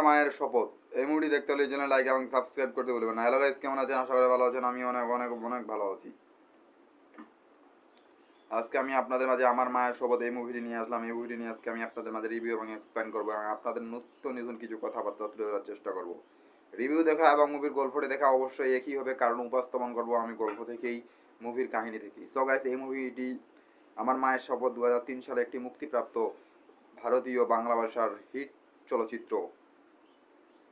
মায়ের শপথ। এই মুভিটি দেখতে হলে চ্যানেল লাইক এবং সাবস্ক্রাইব করতে ভুলবেন না। হ্যালো গাইস, কেমন আছেন? আশা করি ভালো আছেন। আমি অনেক অনেক অনেক ভালো আছি। আজকে আমি আপনাদের মাঝে আমার মায়ের শপথ এই মুভিটি নিয়ে আসলাম। এই মুভিটি নিয়ে আজকে আমি আপনাদের মাঝে রিভিউ এবং এক্সপ্লেন করবো এবং আপনাদের নতুন নতুন কিছু কথাবার্তা তুলে ধরার চেষ্টা করব। রিভিউ দেখা এবং মুভির গল্পটি দেখা অবশ্যই একই হবে, কারণ উপস্থাপন করবো আমি গল্প থেকেই, মুভির কাহিনী থেকেই। সো গাইস, এই মুভিটি আমার মায়ের শপথ 2003 সালে একটি মুক্তিপ্রাপ্ত ভারতীয় বাংলা ভাষার হিট চলচ্চিত্র।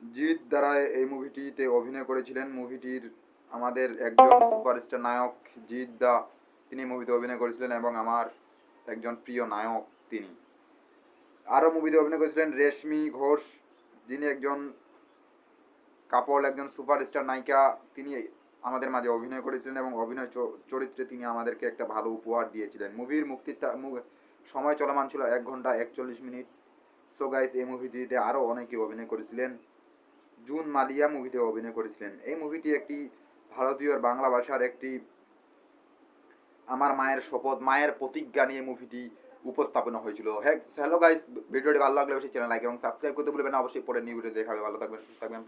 জিৎ দ্বারা এই মুভিটিতে অভিনয় করেছিলেন। মুভিটির আমাদের একজন সুপারস্টার নায়ক জিৎ দা, তিনি মুভিতে অভিনয় করেছিলেন এবং আমার একজন প্রিয় নায়ক তিনি। আরও মুভিতে অভিনয় করেছিলেন রেশমি ঘোষ, যিনি একজন কাপল, একজন সুপারস্টার নায়িকা। তিনি আমাদের মাঝে অভিনয় করেছিলেন এবং অভিনয় চরিত্রে তিনি আমাদেরকে একটা ভালো উপহার দিয়েছিলেন। মুভির মুক্তির সময় চলমান ছিল 1 ঘন্টা 41 মিনিট। সো গাইস, এই মুভিটিতে আরও অনেকে অভিনয় করেছিলেন। জুন মালিয়া মুভিতে অভিনয় করেছিলেন। এই মুভিটি একটি ভারতীয় বাংলা ভাষার একটি আমার মায়ের শপথ, মায়ের প্রতিজ্ঞা নিয়ে মুভিটি উপস্থাপন হয়েছিল। হ্যালো গাইস, ভিডিওটি ভালো লাগলে অবশ্যই চ্যানেল লাইক এবং সাবস্ক্রাইব করতে ভুলবেন না। অবশ্যই পরে নিউ ভিডিও দেখাবে। ভালো থাকবেন, সুস্থ থাকবেন।